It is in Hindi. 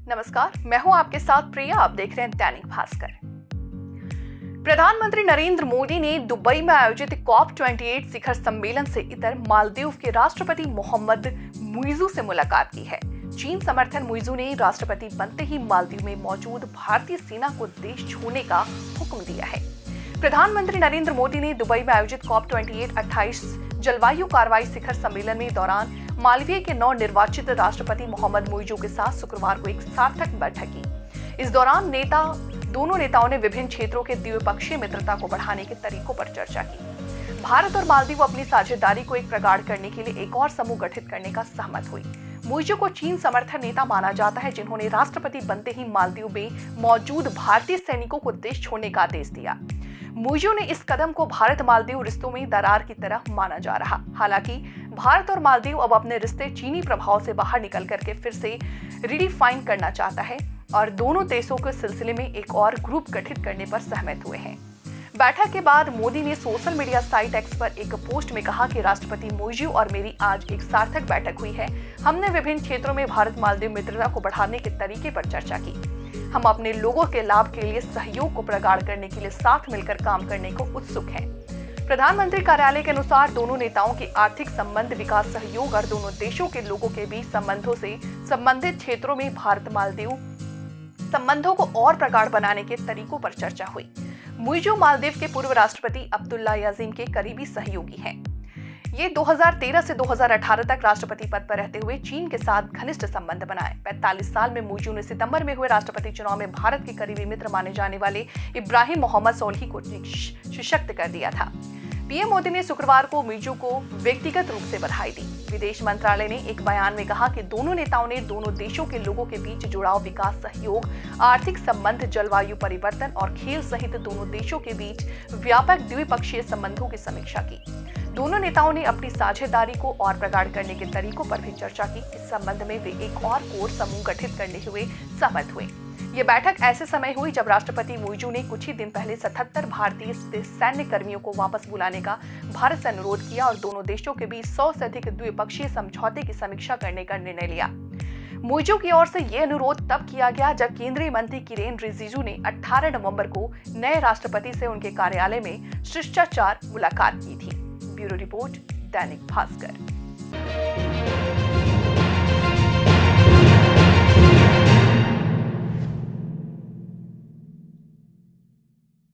नमस्कार, मैं हूं आपके साथ प्रिया। आप देख रहे हैं दैनिक भास्कर। प्रधानमंत्री नरेंद्र मोदी ने दुबई में आयोजित COP28 शिखर सम्मेलन से इतर मालदीव के राष्ट्रपति मोहम्मद मुइज़ू से मुलाकात की है। चीन समर्थन मुइज़ू ने राष्ट्रपति बनते ही मालदीव में मौजूद भारतीय सेना को देश छोड़ने का हुक्म दिया है। प्रधानमंत्री नरेंद्र मोदी ने दुबई में आयोजित COP28 28 जलवायु कार्रवाई शिखर सम्मेलन में दौरान मालदीव के नवनिर्वाचित राष्ट्रपति मोहम्मद मुइज़ू के साथ शुक्रवार को एक सार्थक बैठक की। इस दौरान दोनों नेताओं ने विभिन्न क्षेत्रों के द्विपक्षीय मित्रता को बढ़ाने के तरीकों पर चर्चा की। भारत और मालदीव अपनी साझेदारी को एक प्रगाढ़ करने के लिए एक और समूह गठित करने का सहमत हुई। मुइज़ू को चीन समर्थन नेता माना जाता है, जिन्होंने राष्ट्रपति बनते ही मालदीव में मौजूद भारतीय सैनिकों को देश छोड़ने का आदेश दिया। मुइज़ू ने इस कदम को भारत मालदीव रिश्तों में दरार की तरह माना जा रहा। हालांकि भारत और मालदीव अब अपने रिश्ते चीनी प्रभाव से बाहर निकल करके फिर से रिडिफाइन करना चाहता है और दोनों देशों के सिलसिले में एक और ग्रुप गठित करने पर सहमत हुए हैं। बैठक के बाद मोदी ने सोशल मीडिया साइट एक्स पर एक पोस्ट में कहा कि राष्ट्रपति मुइज़ू और मेरी आज एक सार्थक बैठक हुई है। हमने विभिन्न क्षेत्रों में भारत मालदीव मित्रता को बढ़ाने के तरीके पर चर्चा की। हम अपने लोगों के लाभ के लिए सहयोग को प्रगाढ़ करने के लिए साथ मिलकर काम करने को उत्सुक हैं। प्रधानमंत्री कार्यालय के अनुसार दोनों नेताओं के आर्थिक संबंध, विकास सहयोग और दोनों देशों के लोगों के बीच संबंधों से संबंधित क्षेत्रों में भारत मालदीव संबंधों को और प्रगाढ़ बनाने के तरीकों पर चर्चा हुई। मुइज़ू मालदीव के पूर्व राष्ट्रपति अब्दुल्ला याज़ीम के करीबी सहयोगी हैं। ये 2013 से 2018 तक राष्ट्रपति पद पर रहते हुए चीन के साथ घनिष्ठ संबंध बनाए। 45 साल में मुइज़ू ने सितंबर में हुए राष्ट्रपति चुनाव में भारत के करीबी मित्र माने जाने वाले इब्राहिम मोहम्मद सोलिह को सशक्त कर दिया था। पीएम मोदी ने शुक्रवार को मुइज़ू को व्यक्तिगत रूप से बधाई दी। विदेश मंत्रालय ने एक बयान में कहा कि दोनों नेताओं ने दोनों देशों के लोगों के बीच जुड़ाव, विकास सहयोग, आर्थिक संबंध, जलवायु परिवर्तन और खेल सहित दोनों देशों के बीच व्यापक द्विपक्षीय संबंधों की समीक्षा की। दोनों नेताओं ने अपनी साझेदारी को और प्रगाढ़ करने के तरीकों पर भी चर्चा की। इस संबंध में वे एक और कोर समूह गठित करने हुए सहमत हुए। ये बैठक ऐसे समय हुई जब राष्ट्रपति मुइज़ू ने कुछ ही दिन पहले 77 भारतीय सैन्य कर्मियों को वापस बुलाने का भारत से अनुरोध किया और दोनों देशों के बीच 100 से अधिक द्विपक्षीय समझौते की समीक्षा करने का निर्णय लिया। मुइज़ू की ओर से यह अनुरोध तब किया गया जब केंद्रीय मंत्री किरेन रिजिजू ने 18 नवंबर को नए राष्ट्रपति से उनके कार्यालय में शिष्टाचार मुलाकात की थी। Bureau report, Dainik Bhaskar.